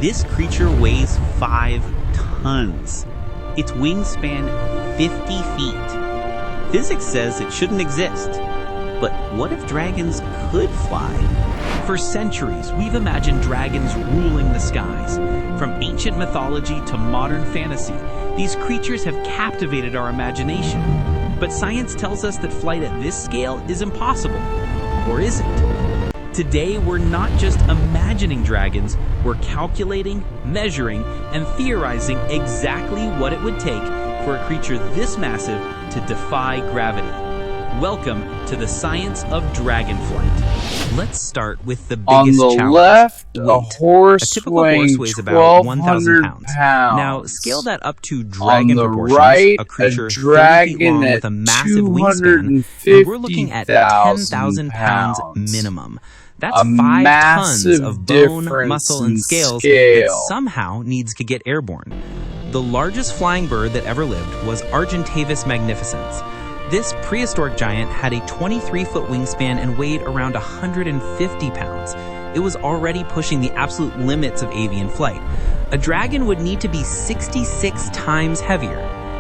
This creature weighs 5 tons. Its wingspan 50 feet. Physics says it shouldn't exist. But what if dragons could fly? For centuries, we've imagined dragons ruling the skies. From ancient mythology to modern fantasy, these creatures have captivated our imagination. But science tells us that flight at this scale is impossible. Or is it? Today, we're not just imagining dragons, we're calculating, measuring, and theorizing exactly what it would take for a creature this massive to defy gravity. Welcome to the science of dragonflight. Let's start with the biggest challenge. On the left, weight. a horse A typical horse weighs about 1,000 pounds. Now, scale that up to dragon proportions. Right, a creature a dragon 30 feet long with a massive wingspan, and we're looking at 10,000 pounds minimum. That's 5 tons of bone, muscle, and scales that somehow needs to get airborne. The largest flying bird that ever lived was Argentavis magnificens. This prehistoric giant had a 23-foot wingspan and weighed around 150 pounds. It was already pushing the absolute limits of avian flight. A dragon would need to be 66 times heavier.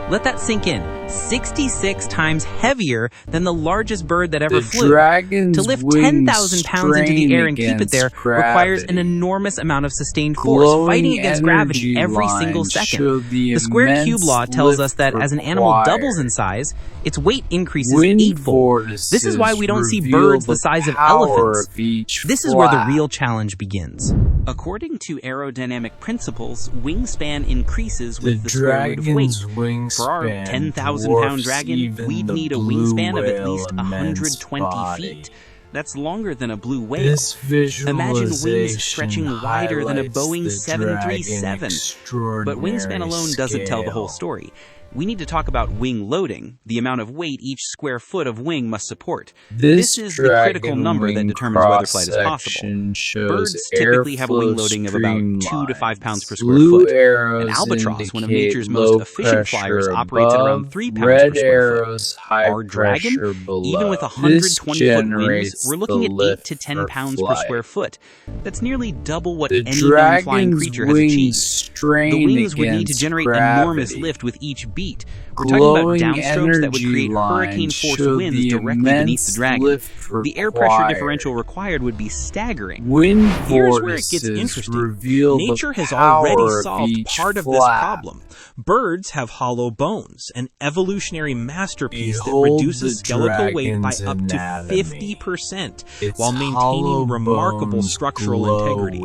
Let that sink in. 66 times heavier than the largest bird that ever flew. To lift 10,000 pounds into the air and keep it there requires an enormous amount of sustained force, fighting against gravity every single second. The square cube law tells us that as an animal doubles in size, its weight increases eightfold. This is why we don't see birds the size of elephants. This is where the real challenge begins. According to aerodynamic principles, wingspan increases with the square root of weight. For our 10,000-pound dragon, we'd need a wingspan of at least 120 feet. That's longer than a blue whale. Imagine wings stretching wider than a Boeing 737. But wingspan alone doesn't tell the whole story. We need to talk about wing loading, the amount of weight each square foot of wing must support. This is the critical number that determines whether flight is possible. Birds typically have a wing loading of about 2 to 5 pounds per square foot. An albatross, one of nature's most efficient flyers, operates at around 3 pounds per square foot. Our dragon, even with 120-foot wings, we're looking at 8 to 10 pounds per square foot. That's nearly double what any non-flying creature has achieved. The wings would need to generate enormous lift with each beat. We're talking about downstrokes that would create hurricane-force winds directly beneath the dragon. The air pressure differential required would be staggering. Here's where it gets interesting. Nature has already solved part of this problem. Birds have hollow bones, an evolutionary masterpiece that reduces skeletal weight by up to 50% while maintaining remarkable structural integrity.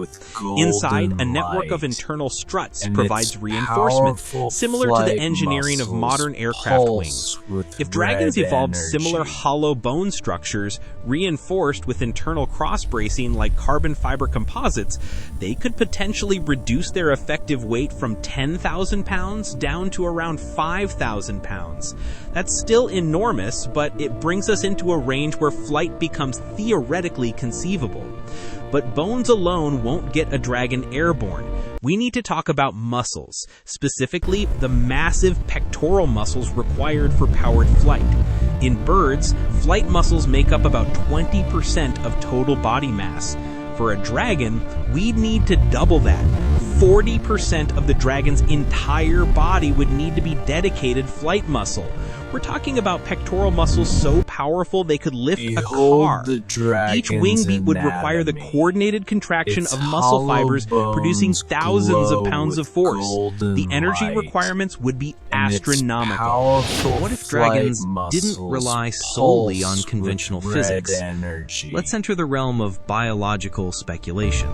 Inside, a network of internal struts provides reinforcement, similar to the engineering of modern aircraft wings. If dragons evolved similar hollow bone structures, reinforced with internal cross-bracing like carbon fiber composites, they could potentially reduce their effective weight from 10,000 pounds down to around 5,000 pounds. That's still enormous, but it brings us into a range where flight becomes theoretically conceivable. But bones alone won't get a dragon airborne. We need to talk about muscles, specifically the massive pectoral muscles required for powered flight. In birds, flight muscles make up about 20% of total body mass. For a dragon, we'd need to double that. 40% of the dragon's entire body would need to be dedicated flight muscle. We're talking about pectoral muscles so powerful they could lift a car. Each wing beat would require the coordinated contraction of muscle fibers, producing thousands of pounds of force. The energy requirements would be astronomical. But what if dragons didn't rely solely on conventional physics? Let's enter the realm of biological speculation.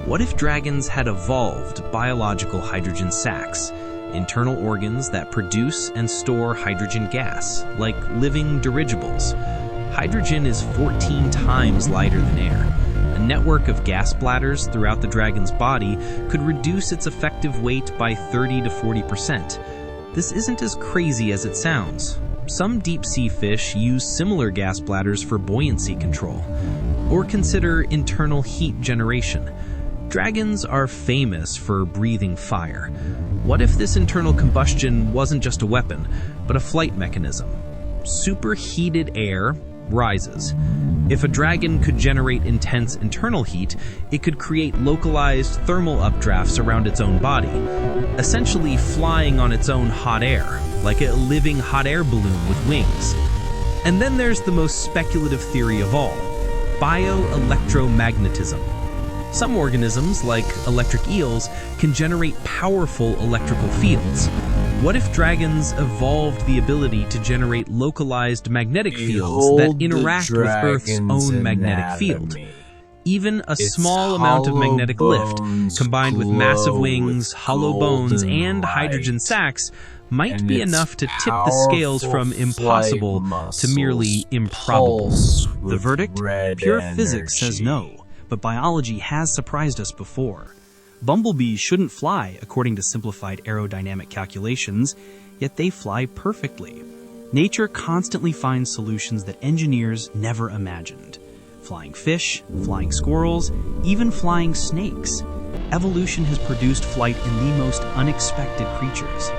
What if dragons had evolved biological hydrogen sacs? Internal organs that produce and store hydrogen gas, like living dirigibles. Hydrogen is 14 times lighter than air. A network of gas bladders throughout the dragon's body could reduce its effective weight by 30 to 40%. This isn't as crazy as it sounds. Some deep-sea fish use similar gas bladders for buoyancy control. Or consider internal heat generation. Dragons are famous for breathing fire. What if this internal combustion wasn't just a weapon, but a flight mechanism? Superheated air, rises. If a dragon could generate intense internal heat, it could create localized thermal updrafts around its own body, essentially flying on its own hot air, like a living hot air balloon with wings. And then there's the most speculative theory of all, bioelectromagnetism. Some organisms, like electric eels, can generate powerful electrical fields. What if dragons evolved the ability to generate localized magnetic fields that interact with Earth's own magnetic field? Even a small amount of magnetic lift, combined with massive wings, hollow bones, and hydrogen sacs, might be enough to tip the scales from impossible to merely improbable. The verdict? Pure physics says no, but biology has surprised us before. Bumblebees shouldn't fly according to simplified aerodynamic calculations, yet they fly perfectly. Nature constantly finds solutions that engineers never imagined. Flying fish, flying squirrels, even flying snakes. Evolution has produced flight in the most unexpected creatures.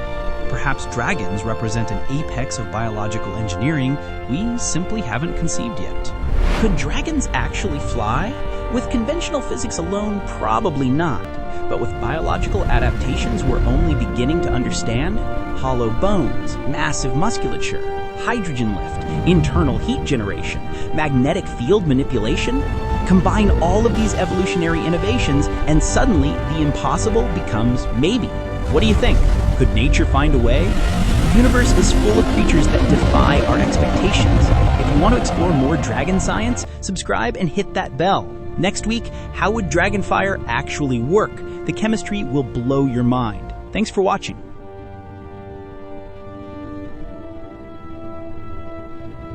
Perhaps dragons represent an apex of biological engineering we simply haven't conceived yet. Could dragons actually fly? With conventional physics alone, probably not. But with biological adaptations we're only beginning to understand, hollow bones, massive musculature, hydrogen lift, internal heat generation, magnetic field manipulation, combine all of these evolutionary innovations and suddenly the impossible becomes maybe. What do you think? Could nature find a way? The universe is full of creatures that defy our expectations. If you want to explore more dragon science, subscribe and hit that bell. Next week, how would dragon fire actually work? The chemistry will blow your mind. Thanks for watching.